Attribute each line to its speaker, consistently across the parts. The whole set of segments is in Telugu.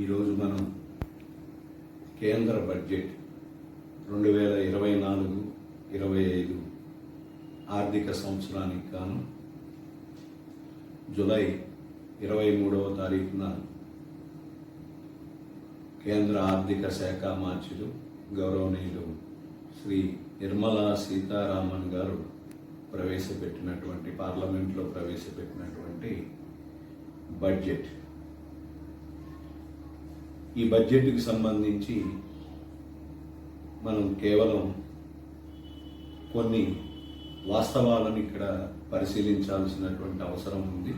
Speaker 1: ఈరోజు మనం కేంద్ర బడ్జెట్ 2024-25 ఆర్థిక సంవత్సరానికి గాను జూలై 23వ తారీఖున కేంద్ర ఆర్థిక శాఖ మంత్రులు గౌరవనీయులు శ్రీ నిర్మలా సీతారామన్ గారు పార్లమెంట్లో ప్రవేశపెట్టినటువంటి బడ్జెట్. ఈ బడ్జెట్కి సంబంధించి మనం కేవలం కొన్ని వాస్తవాలను ఇక్కడ పరిశీలించాల్సినటువంటి అవసరం ఉంది.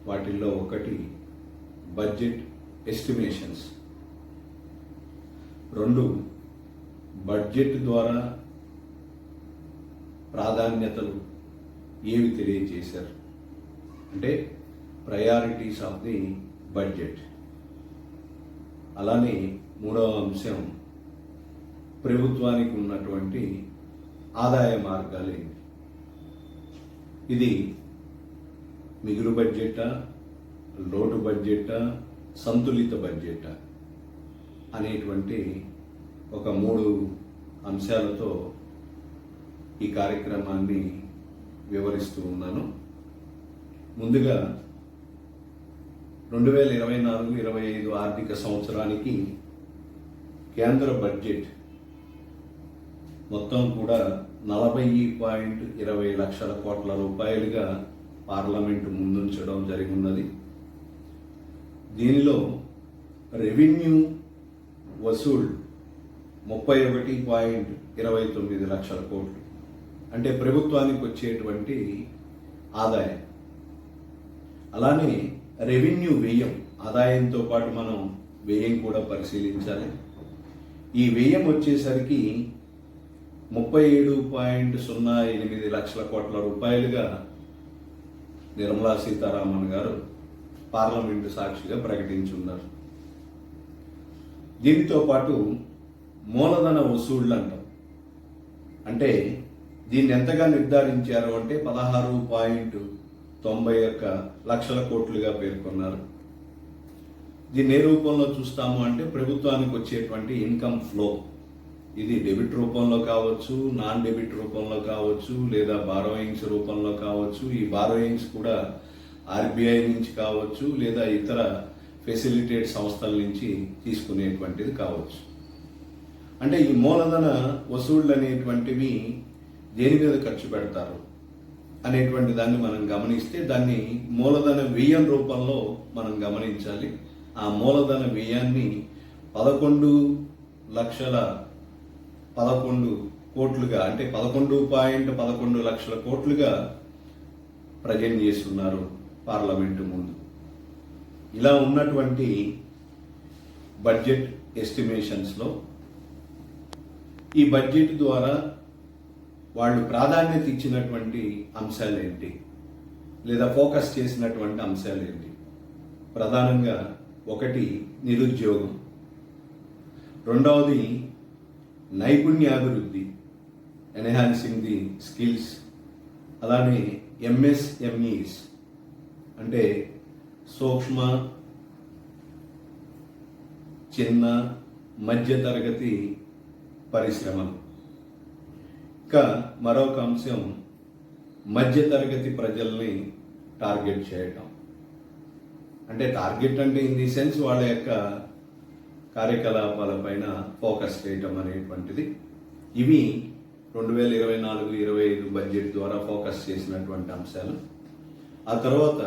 Speaker 1: వాటిల్లో ఒకటి బడ్జెట్ ఎస్టిమేషన్స్, 2 బడ్జెట్ ద్వారా ప్రాధాన్యతలు ఏవి తెలియజేశారు అంటే ప్రయారిటీస్ ఆఫ్ ది బడ్జెట్. అలానే 3వ అంశం ప్రభుత్వానికి ఉన్నటువంటి ఆదాయ మార్గాలు ఏంటి, ఇది మిగులు బడ్జెటా, లోటు బడ్జెటా, సంతులిత బడ్జెటా అనేటువంటి ఒక 3 అంశాలతో ఈ కార్యక్రమాన్ని వివరిస్తూ ఉన్నాను. ముందుగా 2024-25 ఆర్థిక సంవత్సరానికి కేంద్ర బడ్జెట్ మొత్తం కూడా 40.20 లక్షల కోట్ల రూపాయలుగా పార్లమెంటు ముందుంచడం జరిగినది. దీనిలో రెవెన్యూ వసూళ్లు 31.29 లక్షల కోట్లు అంటే ప్రభుత్వానికి వచ్చేటువంటి ఆదాయం. అలానే రెవెన్యూ వ్యయం, ఆదాయంతో పాటు మనం వ్యయం కూడా పరిశీలించాలి. ఈ వ్యయం వచ్చేసరికి 37.08 లక్షల కోట్ల రూపాయలుగా నిర్మలా సీతారామన్ గారు పార్లమెంటు సాక్షిగా ప్రకటించున్నారు. దీనితో పాటు మూలధన వసూళ్లు అంటాం. అంటే దీన్ని ఎంతగా నిర్ధారించారు అంటే 16.91 లక్షల కోట్లుగా పేర్కొన్నారు. దీన్ని ఏ రూపంలో చూస్తాము అంటే ప్రభుత్వానికి వచ్చేటువంటి ఇన్కమ్ ఫ్లో, ఇది డెబిట్ రూపంలో కావచ్చు, నాన్ డెబిట్ రూపంలో కావచ్చు, లేదా బారోయింగ్స్ రూపంలో కావచ్చు. ఈ బారోయింగ్స్ కూడా ఆర్బీఐ నుంచి కావచ్చు, లేదా ఇతర ఫెసిలిటేట్ సంస్థల నుంచి తీసుకునేటువంటిది కావచ్చు. అంటే ఈ మూలధన వసూళ్లు అనేటువంటివి దేని మీద ఖర్చు పెడతారు అనేటువంటి దాన్ని మనం గమనిస్తే దాన్ని మూలధన వ్యయం రూపంలో మనం గమనించాలి. ఆ మూలధన వ్యయాన్ని 11 కోట్లుగా అంటే 11.11 లక్షల కోట్లుగా ప్రజెంట్ చేస్తున్నారు పార్లమెంటు ముందు. ఇలా ఉన్నటువంటి బడ్జెట్ ఎస్టిమేషన్స్లో ఈ బడ్జెట్ ద్వారా వాళ్ళు ప్రాధాన్యత ఇచ్చినటువంటి అంశాలు ఏంటి, లేదా ఫోకస్ చేసినటువంటి అంశాలు ఏంటి? ప్రధానంగా 1 నిరుద్యోగం, 2వది నైపుణ్యాభివృద్ధి, ఎన్హాన్సింగ్ ది స్కిల్స్, అలానే ఎంఎస్ఎంఈస్ అంటే సూక్ష్మ చిన్న మధ్యతరగతి పరిశ్రమలు. ఇంకా మరొక అంశం మధ్యతరగతి ప్రజల్ని టార్గెట్ చేయటం. అంటే టార్గెట్ అంటే ఇన్ ది సెన్స్ వాళ్ళ యొక్క కార్యకలాపాలపైన ఫోకస్ చేయటం అనేటువంటిది. ఇవి 2024-25 బడ్జెట్ ద్వారా ఫోకస్ చేసినటువంటి అంశాలు. ఆ తర్వాత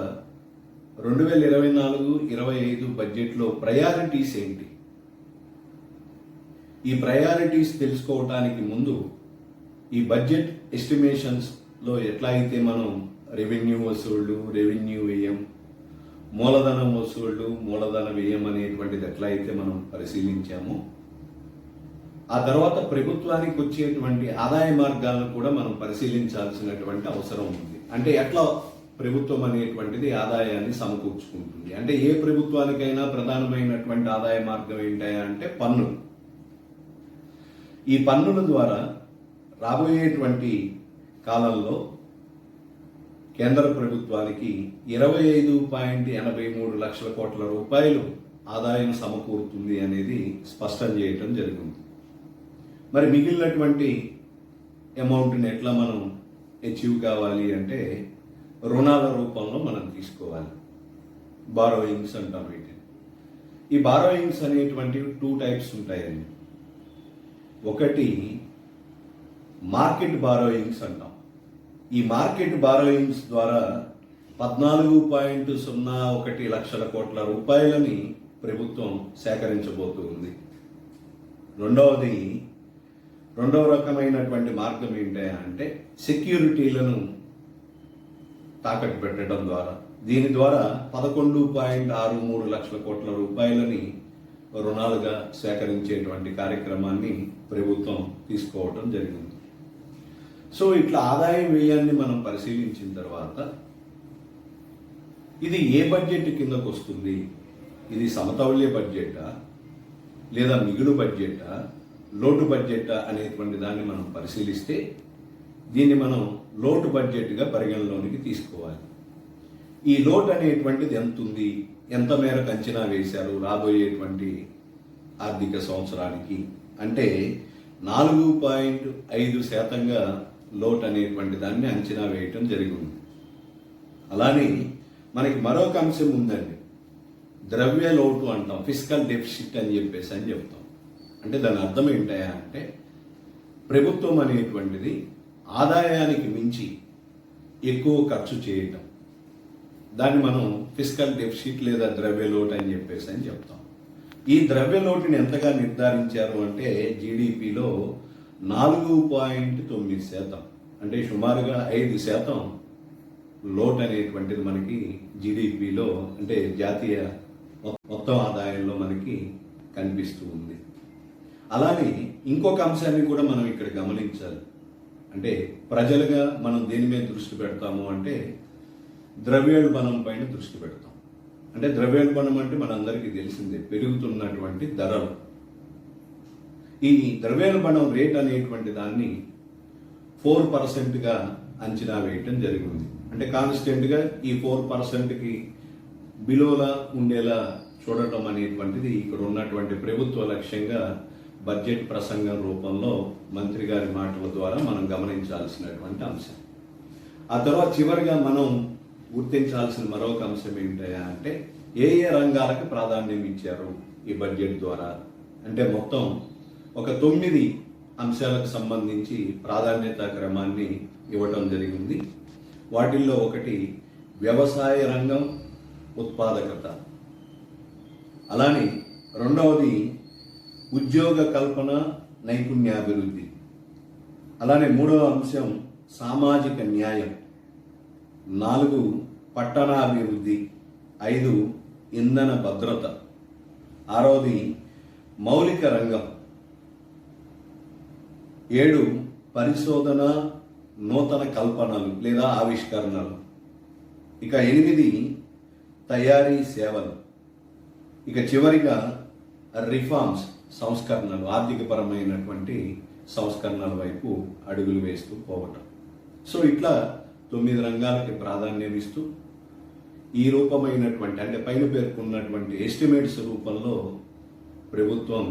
Speaker 1: 2024-25 బడ్జెట్లో ప్రయారిటీస్ ఏంటి? ఈ ప్రయారిటీస్ తెలుసుకోవటానికి ముందు ఈ బడ్జెట్ ఎస్టిమేషన్స్లో ఎట్లా అయితే మనం రెవెన్యూ వసూళ్లు, రెవెన్యూ వ్యయం, మూలధనం వసూళ్లు, మూలధన వ్యయం అనేటువంటిది ఎట్లా అయితే మనం పరిశీలించామో, ఆ తర్వాత ప్రభుత్వానికి వచ్చేటువంటి ఆదాయ మార్గాలను కూడా మనం పరిశీలించాల్సినటువంటి అవసరం ఉంది. అంటే ఎట్లా ప్రభుత్వం అనేటువంటిది ఆదాయాన్ని సమకూర్చుకుంటుంది అంటే ఏ ప్రభుత్వానికైనా ప్రధానమైనటువంటి ఆదాయ మార్గం ఏంటయా అంటే పన్నులు. ఈ పన్నుల ద్వారా రాబోయేటువంటి కాలంలో కేంద్ర ప్రభుత్వానికి 25.83 లక్షల కోట్ల రూపాయలు ఆదాయం సమకూరుతుంది అనేది స్పష్టం చేయటం జరిగింది. మరి మిగిలినటువంటి అమౌంట్ని ఎట్లా మనం అచీవ్ కావాలి అంటే రుణాల రూపంలో మనం తీసుకోవాలి. బారోయింగ్స్ అంటాం వీటిని. ఈ బారోయింగ్స్ అనేటువంటివి 2 టైప్స్ ఉంటాయండి. ఒకటి మార్కెట్ బారోయింగ్స్ అంటాం. ఈ మార్కెట్ బారోయింగ్స్ ద్వారా 14.01 లక్షల కోట్ల రూపాయలని ప్రభుత్వం సేకరించబోతుంది. రెండవ రకమైనటువంటి మార్గం ఏంటంటే సెక్యూరిటీలను తాకట్టు పెట్టడం ద్వారా, దీని ద్వారా 11.63 లక్షల కోట్ల రూపాయలని రుణాలుగా సేకరించేటువంటి కార్యక్రమాన్ని ప్రభుత్వం తీసుకోవటం జరిగింది. సో ఇట్లా ఆదాయం వ్యయాన్ని మనం పరిశీలించిన తర్వాత ఇది ఏ బడ్జెట్ కిందకు వస్తుంది, ఇది సమతౌల్య బడ్జెటా లేదా మిగులు బడ్జెటా లోటు బడ్జెటా అనేటువంటి దాన్ని మనం పరిశీలిస్తే దీన్ని మనం లోటు బడ్జెట్గా పరిగణలోనికి తీసుకోవాలి. ఈ లోటు అనేటువంటిది ఎంత ఉంది, ఎంత మేరకు అంచనా వేశారు రాబోయేటువంటి ఆర్థిక సంవత్సరానికి అంటే 4.5% లోటు అనేటువంటి దాన్ని అంచనా వేయటం జరిగింది. అలానే మనకి మరొక అంశం ఉందండి, ద్రవ్య లోటు అంటాం, ఫిస్కల్ డెఫిసిట్ అని చెప్తాం. అంటే దాని అర్థం ఏంటయా అంటే ప్రభుత్వం అనేటువంటిది ఆదాయానికి మించి ఎక్కువ ఖర్చు చేయటం, దాన్ని మనం ఫిస్కల్ డెఫిసిట్ లేదా ద్రవ్య లోటు అని చెప్తాం. ఈ ద్రవ్య లోటుని ఎంతగా నిర్ధారించారు అంటే జీడిపిలో 4.9%, అంటే సుమారుగా 5% లోటు అనేటువంటిది మనకి జీడిపిలో అంటే జాతీయ మొత్తం ఆదాయంలో మనకి కనిపిస్తూ ఉంది. అలానే ఇంకొక అంశాన్ని కూడా మనం ఇక్కడ గమనించాలి. అంటే ప్రజలుగా మనం దేని మీద దృష్టి పెడతాము అంటే ద్రవ్యోల్బణం పైన దృష్టి పెడతాం. అంటే ద్రవ్యోల్బణం అంటే మనందరికీ తెలిసిందే, పెరుగుతున్నటువంటి ధరలు. ఈ ద్రవ్యోల్బణం రేట్ అనేటువంటి దాన్ని 4%గా అంచనా వేయటం జరిగింది. అంటే కాన్స్టెంట్గా ఈ 4%కి బిలోలా ఉండేలా చూడటం అనేటువంటిది ఇక్కడ ఉన్నటువంటి ప్రభుత్వ లక్ష్యంగా బడ్జెట్ ప్రసంగం రూపంలో మంత్రి గారి మాటల ద్వారా మనం గమనించాల్సినటువంటి అంశం. ఆ తర్వాత చివరిగా మనం గుర్తించాల్సిన మరొక అంశం ఏంటంటే అంటే ఏ రంగాలకు ప్రాధాన్యం ఇచ్చారు ఈ బడ్జెట్ ద్వారా అంటే మొత్తం ఒక 9 అంశాలకు సంబంధించి ప్రాధాన్యత క్రమాన్ని ఇవ్వటం జరిగింది. వాటిల్లో ఒకటి వ్యవసాయ రంగం, ఉత్పాదకత. అలానే రెండవది ఉద్యోగ కల్పన, నైపుణ్యాభివృద్ధి. అలానే మూడవ అంశం సామాజిక న్యాయం. 4 పట్టణాభివృద్ధి. 5 ఇంధన భద్రత. 6వది మౌలిక రంగం. 7 పరిశోధన, నూతన కల్పనలు లేదా ఆవిష్కరణలు. ఇక 8 తయారీ సేవలు. ఇక చివరిగా రిఫార్మ్స్, సంస్కరణలు, ఆర్థికపరమైనటువంటి సంస్కరణల వైపు అడుగులు వేస్తూ పోవటం. సో ఇట్లా 9 రంగాలకి ప్రాధాన్యం ఇస్తూ ఈ రూపమైనటువంటి అంటే పైన పేర్కొన్నటువంటి ఎస్టిమేట్స్ రూపంలో ప్రభుత్వం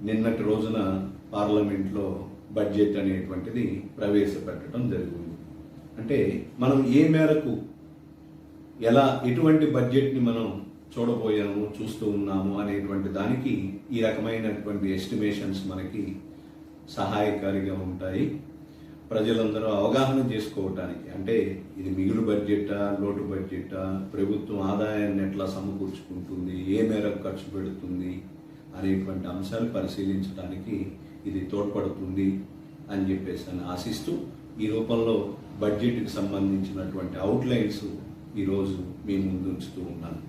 Speaker 1: నిన్నటి రోజున పార్లమెంట్లో బడ్జెట్ అనేటువంటిది ప్రవేశపెట్టడం జరిగింది. అంటే మనం ఏ మేరకు ఎటువంటి బడ్జెట్ని మనం చూడబోయాము, చూస్తూ ఉన్నాము అనేటువంటి దానికి ఈ రకమైనటువంటి ఎస్టిమేషన్స్ మనకి సహాయకారిగా ఉంటాయి. ప్రజలందరూ అవగాహన చేసుకోవటానికి అంటే ఇది మిగులు బడ్జెటా, లోటు బడ్జెటా, ప్రభుత్వం ఆదాయాన్ని ఎట్లా సమకూర్చుకుంటుంది, ఏ మేరకు ఖర్చు పెడుతుంది అనేటువంటి అంశాలు పరిశీలించడానికి ఇది తోడ్పడుతుంది అని ఆశిస్తూ ఈ రూపంలో బడ్జెట్కి సంబంధించినటువంటి అవుట్లైన్స్ ఈరోజు మీ ముందు ఉంచుతూ ఉన్నాను.